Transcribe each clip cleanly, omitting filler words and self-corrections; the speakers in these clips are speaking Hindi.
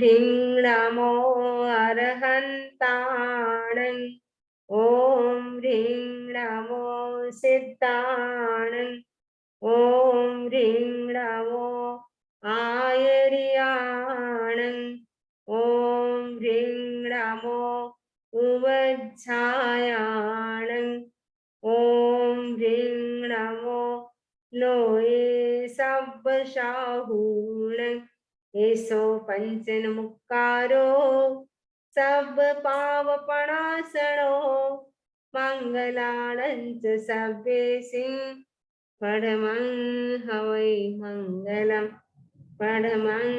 ह्रीं नमो अरहन्ताणं। ओम ह्रीं नमो सिद्धाणं। ओम ह्रीं नमो आयर्याणं। ओम ह्रीं नमो उवज्झायाणं। ओम ह्रीं नमो लोये सब्बशाहूणं। एसो पंचन मुक्कारो सब पावपणासनो। मंगलाणं च सव्येसिं परमं हवै मंगलम्। परमं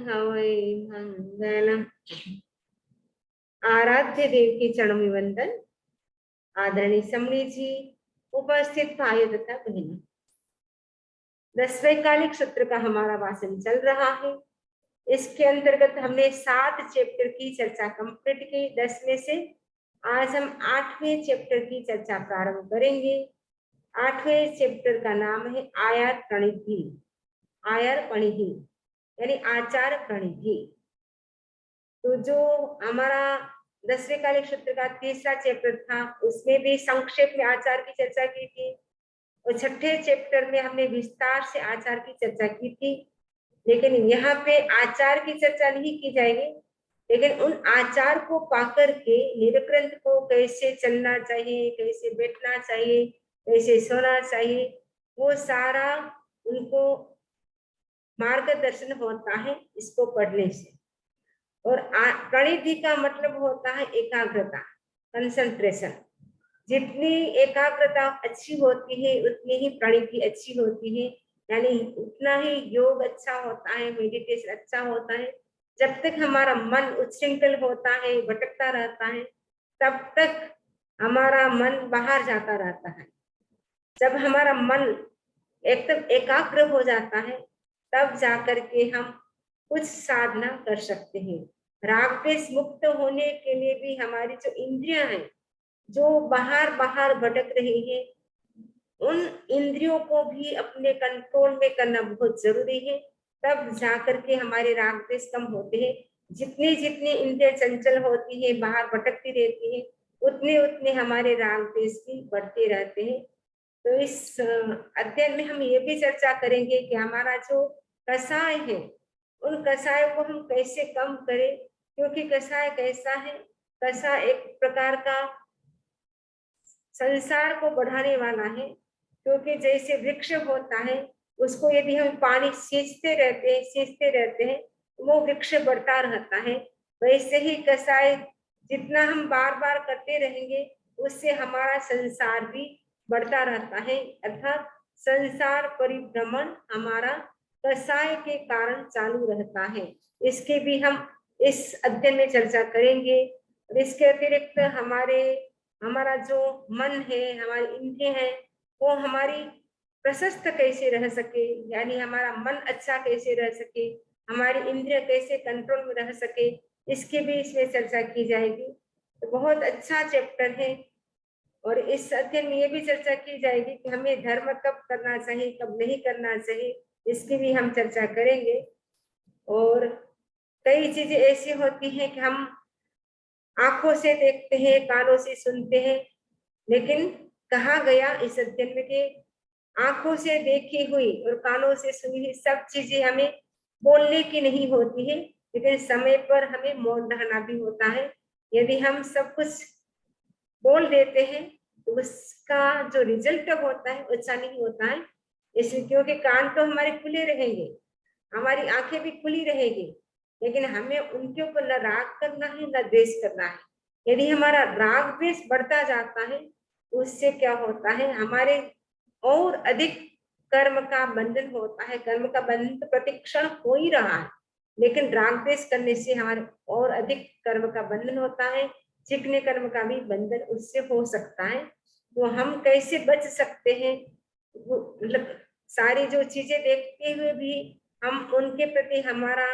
हवै मंगलम्। आराध्य देव के चरणों में वंदन। आदरणीय समणी जी, उपस्थित भाइयों तथा बहनों, 10वें कालिक सत्र का हमारा वाचन चल रहा है। इसके अंतर्गत हमने 7 चैप्टर की चर्चा कंप्लीट की 10 में से। आज हम 8वें चैप्टर की चर्चा प्रारंभ करेंगे। 8वें चैप्टर का नाम है आयार प्रणिधि। आयार प्रणिधि यानी आचार प्रणिधि। तो जो हमारा 10वें कालिक सत्र का तीसरा चैप्टर था, उसमें भी संक्षेप में आचार की चर्चा की थी, और 6ठे चैप्टर में हमने विस्तार से आचार की चर्चा की थी। लेकिन यहाँ पे आचार की चर्चा नहीं की जाएगी, लेकिन उन आचार को पाकर के निर्ग्रंथ को कैसे चलना चाहिए, कैसे बैठना चाहिए, कैसे सोना चाहिए, वो सारा उनको मार्गदर्शन होता है इसको पढ़ने से। और प्रणिधि का मतलब होता है एकाग्रता, कंसंट्रेशन। जितनी एकाग्रता अच्छी होती है उतनी ही प्रणिधि अच्छी होती है, यानी उतना ही योग अच्छा होता है, मेडिटेशन अच्छा होता है। जब तक हमारा मन उच्छृंखल होता है, भटकता रहता है, तब तक हमारा मन बाहर जाता रहता है। जब हमारा मन एकदम एकाग्र हो जाता है, तब जाकर के हम कुछ साधना कर सकते हैं। राग द्वेष मुक्त होने के लिए भी हमारी जो इंद्रियां हैं, जो बाहर बाहर भटक रही है, उन इंद्रियों को भी अपने कंट्रोल में करना बहुत जरूरी है। तब जाकर के हमारे राग द्वेष कम होते हैं। जितनी जितनी इंद्रियां चंचल होती है, बाहर भटकती रहती है, उतने उतने हमारे राग द्वेष भी बढ़ते रहते हैं। तो इस अध्ययन में हम ये भी चर्चा करेंगे कि हमारा जो कषाय है, उन कषायों को हम कैसे कम करें। क्योंकि कषाय कैसा है, कषाय एक प्रकार का संसार को बढ़ाने वाला है। क्योंकि जैसे वृक्ष होता है, उसको यदि हम पानी सींचते रहते हैं, वो वृक्ष बढ़ता रहता है। वैसे ही कषाय जितना हम बार बार करते रहेंगे, उससे हमारा संसार भी बढ़ता रहता है। अर्थात संसार परिभ्रमण हमारा कषाय के कारण चालू रहता है। इसके भी हम इस अध्ययन में चर्चा करेंगे। और इसके अतिरिक्त हमारा जो मन है, हमारी इंद्रिय है, वो हमारी प्रशस्त कैसे रह सके, यानी हमारा मन अच्छा कैसे रह सके, हमारी इंद्रिय कैसे कंट्रोल में रह सके, इसकी भी इसमें चर्चा की जाएगी। तो बहुत अच्छा चैप्टर है। और इस अध्ययन में ये भी चर्चा की जाएगी कि हमें धर्म कब करना चाहिए, कब नहीं करना चाहिए, इसकी भी हम चर्चा करेंगे। और कई चीजें ऐसी होती हैं कि हम आंखों से देखते हैं, कानों से सुनते हैं, लेकिन कहा गया इस अध्ययन में कि आंखों से देखी हुई और कानों से सुनी हुई सब चीजें हमें बोलने की नहीं होती है, लेकिन समय पर हमें मौन रहना भी होता है। यदि हम सब कुछ बोल देते हैं तो उसका जो रिजल्ट होता है अच्छा नहीं होता है। इसलिए क्योंकि कान तो हमारे खुले रहेंगे, हमारी आंखें भी खुली रहेगी, लेकिन हमें उनके ऊपर न राग करना है न द्वेष करना है। यदि हमारा राग द्वेष बढ़ता जाता है, उससे क्या होता है, हमारे और अधिक कर्म का बंधन होता है। कर्म का बंधन तो प्रतिक्षण हो ही रहा है, लेकिन राग द्वेष करने से हमारे और अधिक कर्म का बंधन होता है। चिकने कर्म का भी बंधन उससे हो सकता है। तो हम कैसे बच सकते हैं, मतलब सारी जो चीजें देखते हुए भी हम उनके प्रति हमारा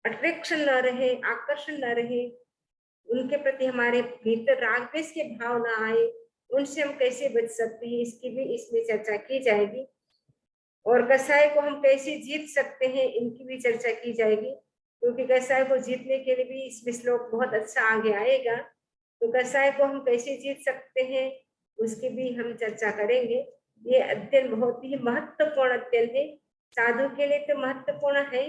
अट्रैक्शन न रहे, आकर्षण न रहे, उनके प्रति हमारे भीतर राग द्वेष के भाव ना आए, उनसे हम कैसे बच सकते हैं, इसकी भी इसमें चर्चा की जाएगी। और कषाय को हम कैसे जीत सकते हैं, इनकी भी चर्चा की जाएगी। क्योंकि कसाय को जीतने के लिए भी इसमें श्लोक बहुत अच्छा आगे आएगा। तो कसाय को हम कैसे जीत सकते हैं उसकी भी हम चर्चा करेंगे। ये अध्ययन बहुत ही महत्वपूर्ण अध्ययन है। साधु के लिए तो महत्वपूर्ण है,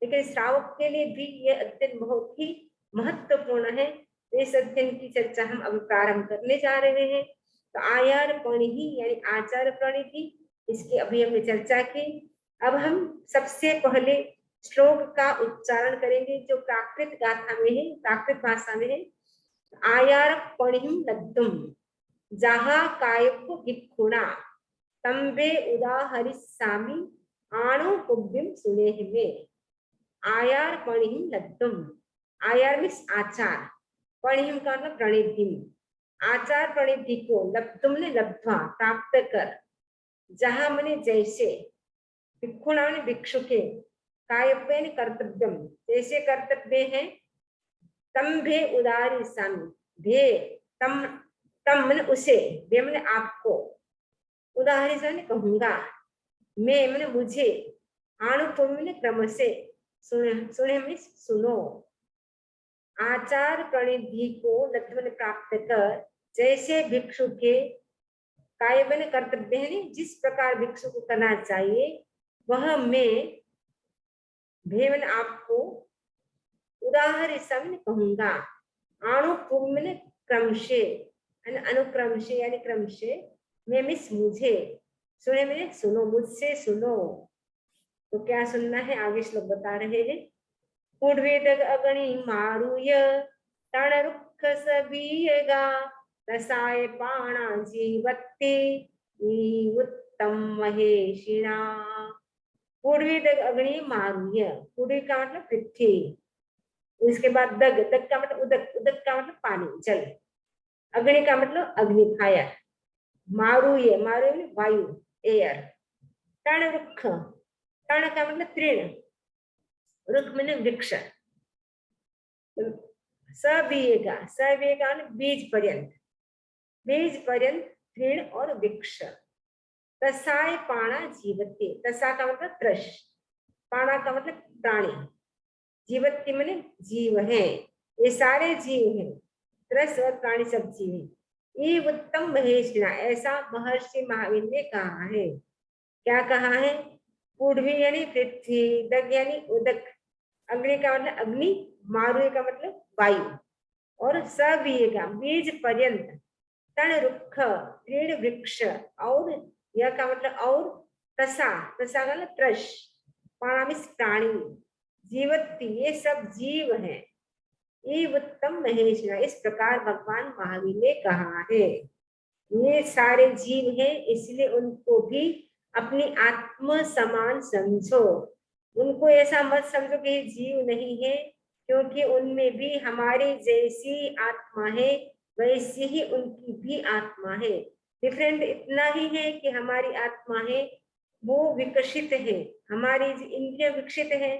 लेकिन श्रावक के लिए भी ये अध्ययन बहुत ही महत्वपूर्ण है। इस अध्ययन की चर्चा हम अब प्रारंभ करने जा रहे हैं। तो आयार प्रणिधि यानी आचार प्रणिधि, इसकी अभी हमने चर्चा की। अब हम सबसे पहले श्लोक का उच्चारण करेंगे जो प्राकृत गाथा में है, प्राकृत भाषा में है। आयार पणिम लब्धुम जहाँ कायक भिक्षुणा तंबे उदाहरिस्सामि आणु कुब्बिम सुनेह में। आयार पणिम लब्धुम, आयार मीन्स आचार, पणिम का मतलब प्रणिधिम, आचार प्रणिधि को लब्धुम ने लब्ध्वा प्राप्त कर, जहाँ मने जैसे, भिक्षुणा ने भिक्षु के, कायपेन कर्तव्यम जैसे कर्तव्य है, तंभे उदारी सामी भे तम तम मन उसे, भे मन आपको, उदाहरण से कहूंगा, मैं मन मुझे, आनुपुम ने क्रम से, सुने सुने में सुनो। आचार प्रणिधि को लब्धुम प्राप्त कर, जैसे भिक्षु के कायबन कर्तव्य है, जिस प्रकार भिक्षु को करना चाहिए वह मैं भेवन आपको उदाहरण समय कहूंगा। अनुपुम्न क्रम से, अनुक्रम से यानी क्रम से, मैं मिस मुझे, सुने मैंने सुनो, मुझसे सुनो। तो क्या सुनना है आगे श्लोक बता रहे हैं। पूर्वेद अगणि मारुय तण रुक्ष सबीयगा रसाय पाणा जीवत्ते उत्तम महेशिणा। पूर्वी दग अग्नि मारुय, पूर्वी का मतलब पृथ्वी, उसके बाद दग, दग का मतलब उदक, उदक का मतलब पानी जल, अग्नि का मतलब अग्नि फायर, मारुय, मारुय वायु एयर, तण रुक्ष, तण का मतलब तृण, रुख मतलब वृक्ष, सबीयगा, सबीयगा बीज पर्यंत, बीज पर्यंत तृण और वृक्ष। तसाय पाणा जीवते, तसा का मतलब त्रश, पाणा का मतलब प्राणी, जीवती माने जीव है, ये सारे जीव हैं, त्रस और प्राणी सब जीव है। ये उत्तम महेशिणा, ऐसा महर्षि महावीर ने कहा है। क्या कहा है। पूर्वी यानी पृथ्वी, दग यानी उदक, अग्नि का मतलब अग्नि, मारुय का मतलब वायु, और सबीयगा बीज पर्यंत, तण रुक्ष तृण वृक्ष, और यह का मतलब और, तसा, तसा का मतलब त्रश, पाणामिस प्राणी, जीवती ये सब जीव हैं। ये उत्तम महेशिणा, इस प्रकार भगवान महावीर ने कहा है। ये सारे जीव हैं, इसलिए उनको भी अपनी आत्म समान समझो। उनको ऐसा मत समझो कि जीव नहीं है, क्योंकि उनमें भी हमारी जैसी आत्मा है, वैसी ही उनकी भी आत्मा है। डिफरेंट इतना ही है कि हमारी आत्मा है वो विकसित है, हमारी इंद्रिय विकसित है,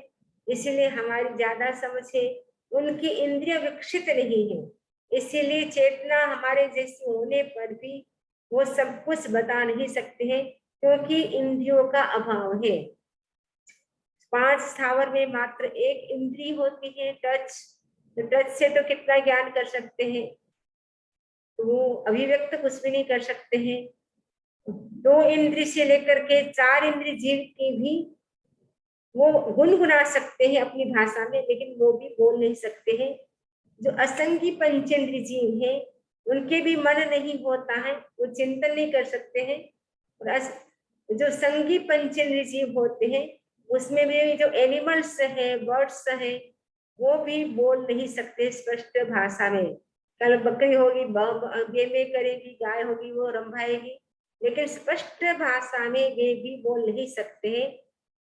इसीलिए हमारी ज्यादा समझ है, उनकी इंद्रिय विकसित नहीं है, इसीलिए चेतना हमारे जैसे होने पर भी वो सब कुछ बता नहीं सकते हैं, क्योंकि इंद्रियों का अभाव है। 5 स्थावर में मात्र एक इंद्री होती है टच, तो टच से तो कितना ज्ञान कर सकते हैं, तो वो अभिव्यक्त कुछ भी नहीं कर सकते हैं। 2 इंद्री से लेकर के 4 इंद्री जीव की भी वो गुनगुना सकते हैं अपनी भाषा में, लेकिन वो भी बोल नहीं सकते हैं। जो असंगी पंचेंद्री जीव है उनके भी मन नहीं होता है, वो चिंतन नहीं कर सकते हैं। और जो संगी पंचेंद्री जीव होते हैं उसमें भी जो एनिमल्स है, बर्ड्स है, वो भी बोल नहीं सकते स्पष्ट भाषा में। कल बकरी होगी बे में करेगी, गाय होगी वो रंभाएगी, लेकिन स्पष्ट भाषा में वे भी बोल नहीं सकते हैं।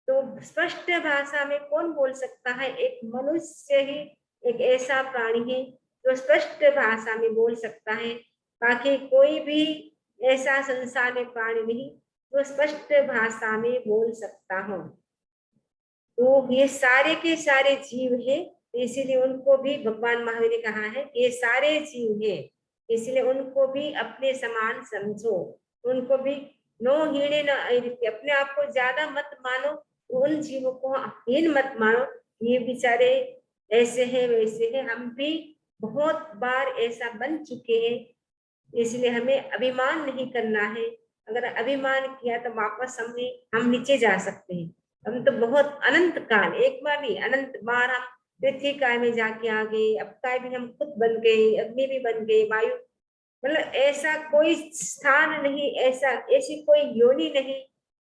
तो स्पष्ट भाषा में कौन बोल सकता है। एक मनुष्य ही एक ऐसा प्राणी है जो स्पष्ट भाषा में बोल सकता है, बाकी कोई भी ऐसा संसार में प्राणी नहीं जो स्पष्ट भाषा में बोल सकता हो। तो ये सारे के सारे जीव है, इसीलिए उनको भी भगवान महावीर ने कहा है ये सारे जीव है, इसलिए उनको भी अपने समान समझो, उनको भी नो हीने न, अपने आप को ज्यादा मत मानो, उन जीवों को हीन मत मानो ये बेचारे ऐसे हैं वैसे हैं, हम भी बहुत बार ऐसा बन चुके हैं। इसलिए हमें अभिमान नहीं करना है। अगर अभिमान किया तो वापस हम नीचे जा सकते हैं। हम तो बहुत अनंत काल, एक बार नहीं अनंत बार हम पृथ्वी काय में जाके आ गए, अब काय भी हम खुद बन गए, अग्नि भी बन गए, वायु, मतलब ऐसा कोई स्थान नहीं, ऐसा ऐसी कोई योनि नहीं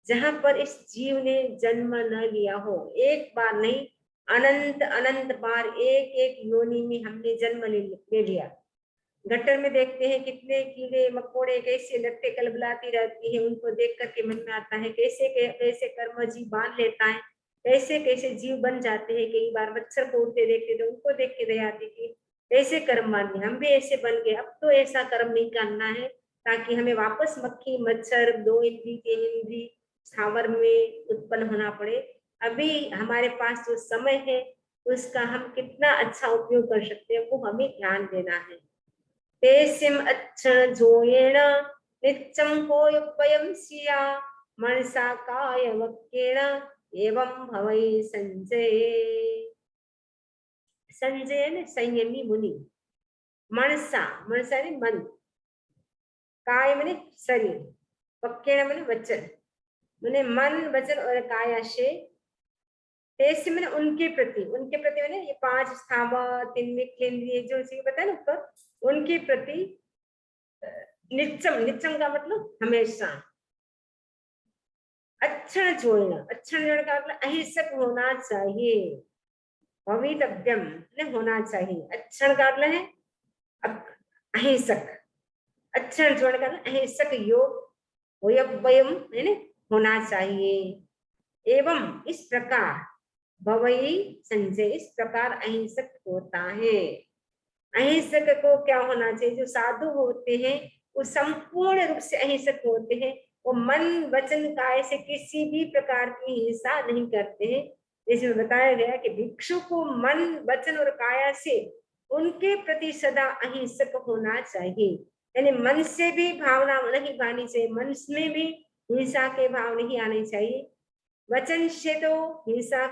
जहां पर इस जीव ने जन्म न लिया हो। एक बार नहीं, अनंत अनंत बार एक एक योनि में हमने जन्म ले लिया। गटर में देखते हैं कितने कीड़े मकोड़े कैसे लट्टे कलबलाती रहती है, उनको देख करके मन में आता है कैसे कैसे कर्म जीव बांध लेता है, कैसे कैसे जीव बन जाते हैं। कई बार मच्छर को उड़ते देखते थे, उनको देख के दया आती थी, ऐसे कर्म मान लिए, हम भी ऐसे बन गए। अब तो ऐसा कर्म नहीं करना है ताकि हमें वापस मक्खी मच्छर 2 इंद्री 3 इंद्री स्थावर में उत्पन्न होना पड़े। अभी हमारे पास जो समय है उसका हम कितना अच्छा उपयोग कर सकते हैं, वो हमें ध्यान देना है। तेसिम अच्छण जोयेण नित्यं कोयुपयं सिया मनसा काय वक्येण एवं भवै संजय। संजय ने संयमी मुनि, मनसा मनसा ने मन, काय मने शरीर, वक्येण मने वचन, मने मन वचन और काया से, तेज मैंने उनके प्रति मैंने ये 5 स्थावर 3 विक्लेंद्रिय जो इसी बताया ना ऊपर, उनके प्रति नित्यम, नित्यम का मतलब हमेशा, अक्षण छोड़ना, अक्षण छोड़ने का मतलब अहिंसक होना चाहिए, भवितव्यम ने होना चाहिए। अक्षण का मतलब है अहिंसक, अक्षण छोड़ने का मतलब अहिंसक योग वयम होना चाहिए। एवं इस प्रकार भवई संजय, इस प्रकार अहिंसक होता है। अहिंसक को क्या होना चाहिए? जो साधु होते हैं वो संपूर्ण रूप से अहिंसक होते हैं। वो मन वचन काय से किसी भी प्रकार की हिंसा नहीं करते हैं। इसमें बताया गया कि भिक्षु को मन वचन और काया से उनके प्रति सदा अहिंसक होना चाहिए। यानी मन से भी भावना नहीं आनी चाहिए, मन में भी हिंसा के भाव नहीं आने चाहिए। वचन से तो हिंसा,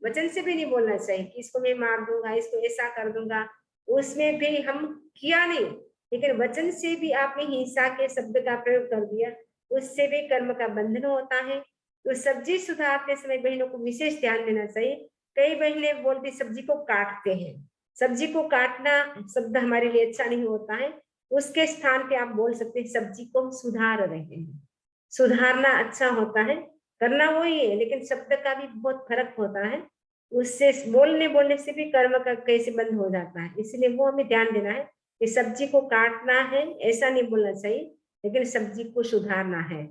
वचन से भी नहीं बोलना चाहिए कि इसको मैं मार दूंगा, इसको ऐसा कर दूंगा, उसमें भी हम किया नहीं। लेकिन वचन से भी आपने हिंसा के शब्द का प्रयोग कर दिया, उससे भी कर्म का बंधन होता है। तो सब्जी सुधारते समय बहनों को विशेष ध्यान देना चाहिए। कई बहनें बोलती सब्जी को काटते हैं, सब्जी को काटना शब्द हमारे लिए अच्छा नहीं होता है। उसके स्थान पे आप बोल सकते हैं सब्जी को हम सुधार रहे हैं। सुधारना अच्छा होता है, करना वही है, लेकिन शब्द का भी बहुत फर्क होता है। उससे बोलने से भी कर्म का कैसे बंद हो जाता है, इसलिए वो हमें ध्यान देना है कि सब्जी को काटना है ऐसा नहीं बोलना चाहिए, लेकिन सब्जी को सुधारना है।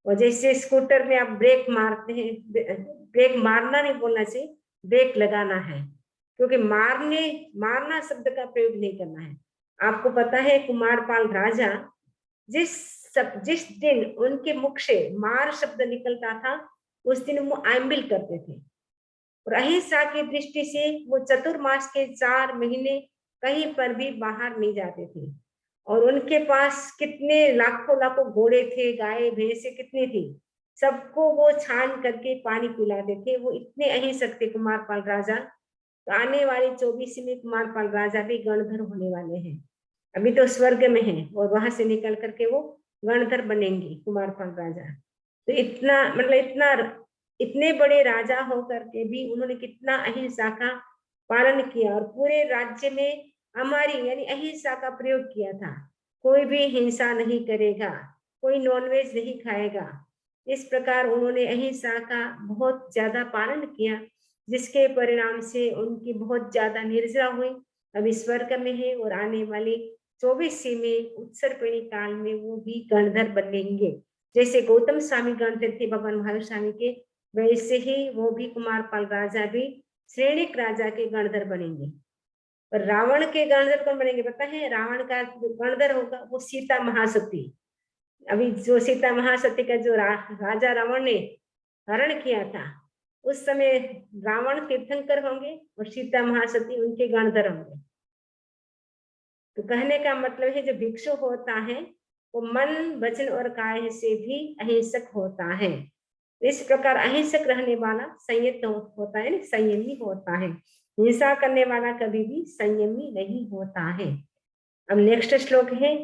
और जैसे स्कूटर में आप ब्रेक मारते हैं, ब्रेक मारना नहीं बोलना चाहिए, ब्रेक लगाना है, क्योंकि मारना शब्द का प्रयोग नहीं करना है। आपको पता है कुमारपाल राजा जिस दिन उनके मुख से मार शब्द निकलता था उस दिन वो आंबिल करते थे। और अहिंसा की दृष्टि से वो चतुर्मास के 4 महीने कहीं पर भी बाहर नहीं जाते थे। और उनके पास कितने लाखों लाखों घोड़े थे, गाय भैंसे कितनी थी, सबको वो छान करके पानी पिलाते थे। वो इतने अहिंसक थे कुमारपाल राजा। तो आने वाले 24 में कुमारपाल राजा भी गणधर होने वाले हैं। अभी तो स्वर्ग में है और वहां से निकल करके वो गणधर बनेंगे कुमारपाल राजा। तो इतना मतलब इतने बड़े राजा होकर के भी उन्होंने कितना अहिंसा का पालन किया और पूरे राज्य में हमारी यानी अहिंसा का प्रयोग किया था। कोई भी हिंसा नहीं करेगा, कोई नॉनवेज नहीं खाएगा, इस प्रकार उन्होंने अहिंसा का बहुत ज्यादा पालन किया, जिसके परिणाम से उनकी बहुत ज्यादा निर्जरा हुई। अभी स्वर्ग में है और आने वाले 24 में उत्सर्पिणी काल में वो भी गणधर बनेंगे। जैसे गौतम स्वामी गणधर थे भगवान महावीर स्वामी के, वैसे ही वो भी कुमारपाल राजा भी श्रेणिक राजा के गणधर बनेंगे। और रावण के गणधर कौन बनेंगे पता है? रावण का गणधर होगा वो सीता महासती। अभी जो सीता महासती का जो राजा रावण ने हरण किया था, उस समय रावण तीर्थंकर होंगे और सीता महासती उनके गणधर होंगे। तो कहने का मतलब है जो भिक्षु होता है वो मन वचन और काय से भी अहिंसक होता है। इस प्रकार अहिंसक रहने वाला संयत होता है, संयमी होता है। हिंसा करने वाला कभी भी संयमी नहीं होता है। अब नेक्स्ट श्लोक है,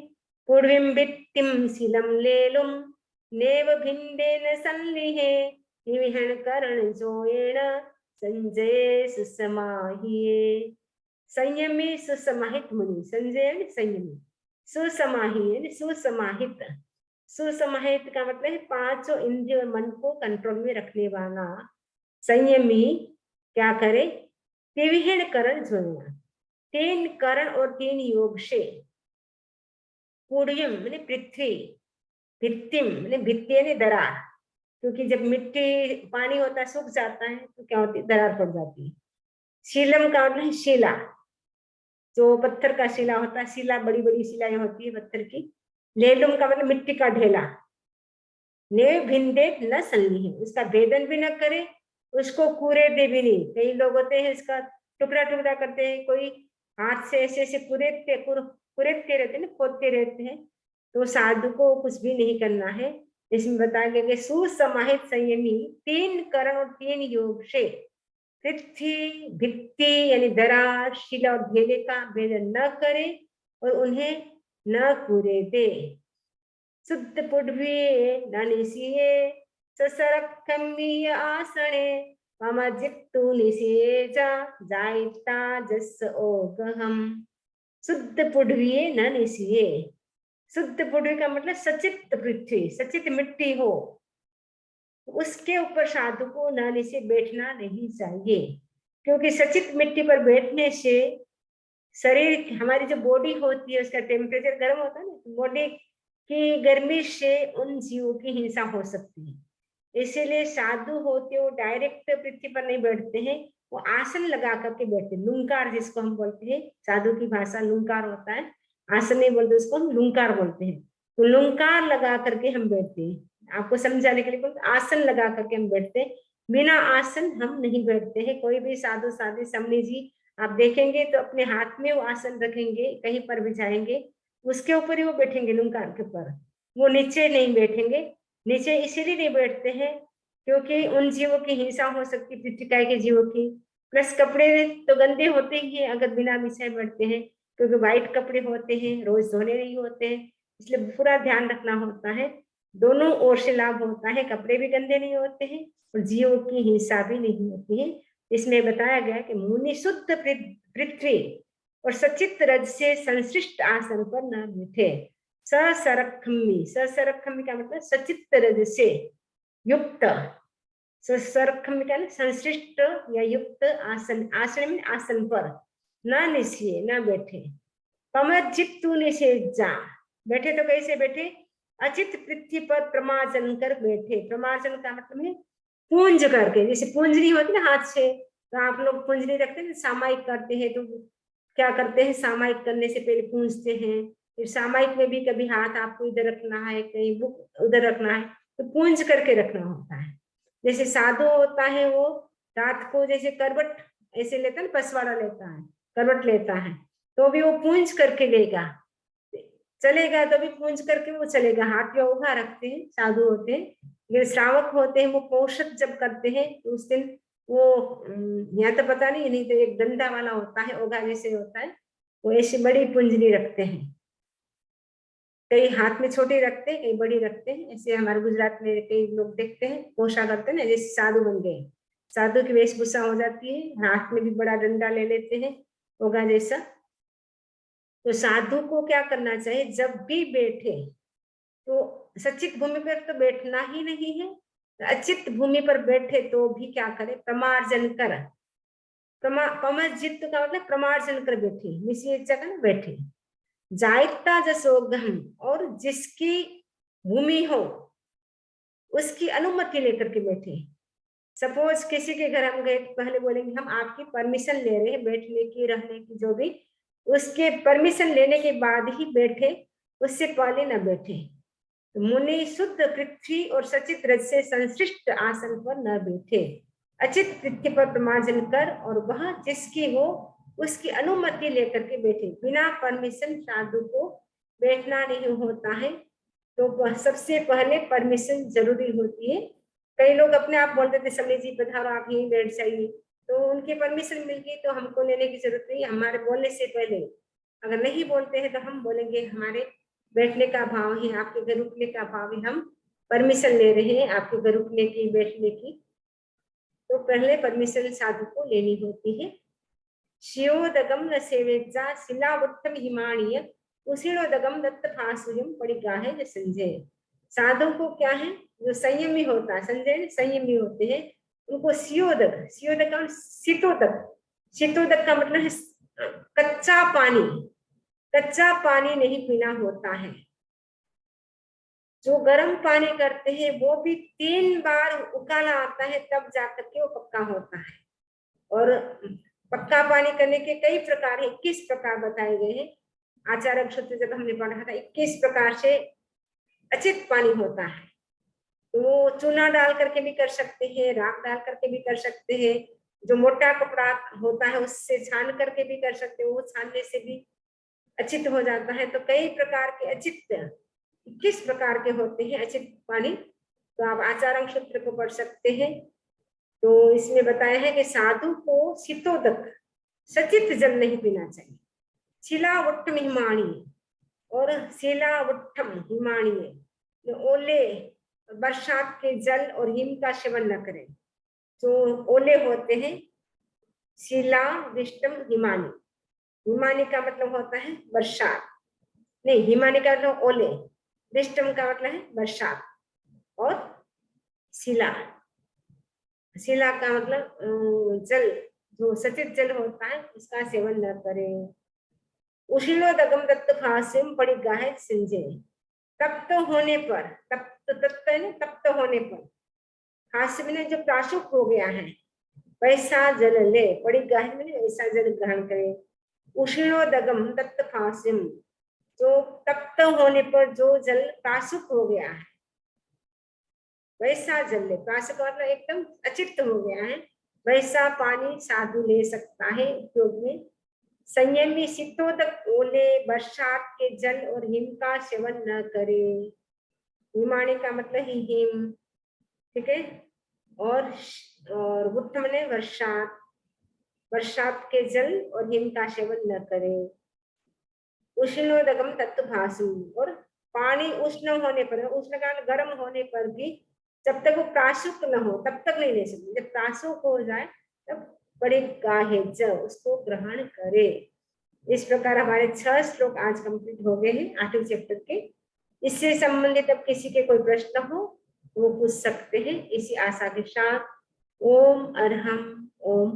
पूर्वीं वित्तिं शीलं लेलुं नेव भिन्देन संलिहे निविहण करण जोयेण संजय सुसमाहिये। संयमी सुसमाहित मुनि, संजय संयमी, सुसमाही सुसमाहित। सुसमाहित का मतलब है पांचों इंद्रिय और मन को कंट्रोल में रखने वाला संयमी क्या करे, त्रिविहीन करण जोड़ना, 3 करण और 3 योग से, पूर्यम मैंने पृथ्वी, भित्तिम मैंने भित्ति यानी दरार, क्योंकि जब मिट्टी पानी होता है सूख जाता है तो क्या होती है, दरार पड़ जाती है। शीलम का मतलब है शिला, जो पत्थर का शिला होता है, शिला बड़ी बड़ी शिलाएं होती है पत्थर की। लेलुम का मतलब मिट्टी का ढेला। ने भिंदे न संली है, उसका भेदन भी न करे, उसको कूरे दे भी नहीं। कई लोग होते हैं इसका टुकड़ा टुकड़ा करते हैं, कोई हाथ से ऐसे ऐसे कुरेदते रहते हैं, खोदते रहते हैं। तो साधु को कुछ भी नहीं करना है। इसमें बताया गया कि सुसमाहित संयमी 3 करण और 3 योग से पृथ्वी भित्ति यानी दरार शिला और ढेले का भेदन न करे और उन्हें न कूरे दे। शुद्ध पुड्भिये न निशिये ससरक्षमीय आसने मम जित्तु निषेजा जायता जस ओगहम। शुद्ध पुड्भिये न निशिये, शुद्ध पुड्वी का मतलब सचित पृथ्वी, सचित मिट्टी हो, उसके ऊपर साधु को नानी से बैठना नहीं चाहिए। क्योंकि सचित मिट्टी पर बैठने से शरीर, हमारी जो बॉडी होती है उसका टेम्परेचर गर्म होता है ना, बॉडी की गर्मी से उन जीवों की हिंसा हो सकती है। इसीलिए साधु होते वो डायरेक्ट पृथ्वी पर नहीं बैठते हैं, वो आसन लगा करके बैठते, लुंकार जिसको हम बोलते हैं, साधु की भाषा लुंकार होता है, आसन नहीं बोलते उसको, हम लुंकार बोलते हैं। तो लुंकार लगा करके हम बैठते हैं, आपको समझाने के लिए बोलते, आसन लगा करके हम बैठते हैं, बिना आसन हम नहीं बैठते हैं। कोई भी साधु साधु समणी जी आप देखेंगे तो अपने हाथ में वो आसन रखेंगे, कहीं पर भी जाएंगे उसके ऊपर ही वो बैठेंगे, लुंकार के ऊपर, वो नीचे नहीं बैठेंगे। नीचे इसीलिए नहीं बैठते हैं क्योंकि उन जीवों की हिंसा हो सकती, पृथ्वी के जीवों की। प्लस कपड़े तो गंदे होते ही हैं अगर बिना बिछाए बैठते हैं, क्योंकि व्हाइट कपड़े होते हैं, रोज धोने नहीं होते हैं, इसलिए पूरा ध्यान रखना होता है। दोनों ओर से लाभ होता है, कपड़े भी गंदे नहीं होते हैं और जीवों की हिंसा भी नहीं होती है। इसमें बताया गया कि मुनि शुद्ध पृथ्वी और सचित रज से संश्लिष्ट आसन पर न बैठे। ससरखमी, ससरखमी का मतलब सचित रज से युक्त, ससरखमी का संश्लिष्ट या युक्त आसन, आसन में आसन पर न निशिये न बैठे। पमज्जित्तु निषेजा, बैठे तो कैसे बैठे, अचित पृथ्वी पर प्रमार्जन कर बैठे। प्रमार्जन का मतलब है पूंज करके, जैसे पूंजनी होती है ना हाथ से, तो आप लोग पूंजनी रखते हैं, सामायिक करते हैं तो क्या करते हैं, सामायिक करने से पहले पूंजते हैं। फिर सामायिक में भी कभी हाथ आपको इधर रखना है, कहीं बुक उधर रखना है, तो पूंज करके रखना होता है। जैसे साधु होता है वो रात को जैसे करवट ऐसे लेता है, पसवाड़ा लेता है, करवट लेता है, तो भी वो पूंज करके लेगा, चलेगा तो भी पूंज करके वो चलेगा। हाथ में उघा रखते हैं साधु होते हैं। ये श्रावक होते हैं वो पोषक जब करते हैं तो उस दिन वो यहाँ तो पता नहीं तो एक डंडा वाला होता है, ओघा जैसे होता है, वो ऐसी बड़ी पुंजनी रखते हैं। कई हाथ में छोटी रखते हैं, कई बड़ी रखते हैं। ऐसे हमारे गुजरात में कई लोग देखते हैं पोषा करते हैं ना, जैसे साधु बन गए, साधु की वेशभूषा हो जाती है, हाथ में भी बड़ा डंडा ले लेते हैं ओघा जैसा। तो साधु को क्या करना चाहिए, जब भी बैठे तो सचित भूमि पर तो बैठना ही नहीं है, अचित भूमि पर बैठे तो भी क्या करे, प्रमार्जन कर। प्रमजित का मतलब प्रमार्जन कर बैठे, निषेध का बैठे। जायता जसोगम, और जिसकी भूमि हो उसकी अनुमति लेकर के बैठे। सपोज किसी के घर हम गए, पहले बोलेंगे हम आपकी परमिशन ले रहे हैं बैठने की, रहने की, जो भी, उसके परमिशन लेने के बाद ही बैठे, उससे पहले न बैठे। तो मुनि शुद्ध पृथ्वी और सचित रज से संश्लिष्ट आसन पर न बैठे, अचित पृथ्वी पर प्रमार्जन कर, और वह जिसकी हो उसकी अनुमति लेकर के बैठे। बिना परमिशन साधु को बैठना नहीं होता है, तो सबसे पहले परमिशन जरूरी होती है। कई लोग अपने आप बोलते थे समय जी पधारो, आप यहीं बैठ जाइए, तो उनकी परमिशन मिल गई तो हमको लेने की जरूरत नहीं। हमारे बोलने से पहले अगर नहीं बोलते हैं तो हम बोलेंगे हमारे बैठने का भाव है, आपके घर रुकने का भाव है, हम परमिशन ले रहे हैं आपके घर रुकने की, बैठने की। तो पहले परमिशन साधु को लेनी होती है। शिवोदगम न सेवेजा शिलावत्तम हिमाणीय उसीणोदगम दत्त फासुयम पड़िगा है जो संजय। साधु को क्या है, जो संयमी होता है, संजय संयमी होते हैं, उनको सियोदक, सियोदक का शीतोदक, शीतोदक का मतलब है कच्चा पानी, कच्चा पानी नहीं पीना होता है। जो गर्म पानी करते हैं वो भी 3 बार उकाला आता है तब जाकर के वो पक्का होता है। और पक्का पानी करने के कई प्रकार है, 21 प्रकार बताए गए हैं। आचार्य सूत्र जब हमने पढ़ा था 21 प्रकार से अचित पानी होता है। तो वो चूना डाल करके भी कर सकते हैं, राख डाल करके भी कर सकते हैं, जो मोटा कपड़ा होता है उससे छान करके भी कर सकते हैं, वो छानने से भी अचित हो जाता है। तो कई प्रकार के अचित 21 प्रकार के होते हैं अचित पानी। तो आप आचार्य सूत्र को पढ़ सकते हैं। तो इसमें बताया है कि साधु को शीतोदक सचित जल नहीं पीना चाहिए। शिलावट्टम हिमाणीय, और शिलावट्टम हिमाणीय ओले बरसात के जल और हिम का सेवन न करें। जो ओले होते हैं शिला विष्टम हिमानी, हिमानी का मतलब होता है बरसात, नहीं हिमानी का मतलब ओले, विष्टम का मतलब है बरसात, और शिला, शिला का मतलब जल, जो सचित जल होता है उसका सेवन न करें। उशीलोदगम दत्त फासिम पड़ी गाहे सिंजे, तप्त होने पर, तप्त है ना, तप्त होने पर, हास्य में जो प्राशुक हो गया है वैसा जल ले, पड़ी गाहे में वैसा जल ग्रहण करे। उष्णोदगम दत्त फासिम, जो तप्त होने पर जो जल प्राशुक हो गया है वैसा जल ले, प्राशुक मतलब एकदम अचित हो गया है, वैसा पानी साधु ले सकता है उपयोग में। संयमी शीतोदक ओले बरसात के जल और हिम का सेवन न करे। हिमानी का मतलब ही हिम, ठीक है। और उत्तम ने बरसात, बरसात के जल और हिम का सेवन न करे। उष्णोदगम तत्व भासु, और पानी उष्ण होने पर, उष्ण का गर्म होने पर भी जब तक वो प्राशुक न हो तब तक नहीं ले सकते, जब प्राशुक हो जाए तब बड़े गाहे उसको ग्रहण करे। इस प्रकार हमारे 6 श्लोक आज कंप्लीट हो गए हैं 8वें चैप्टर के। इससे संबंधित अब किसी के कोई प्रश्न हो वो पूछ सकते हैं। इसी आशा के साथ ओम अरहम ओम।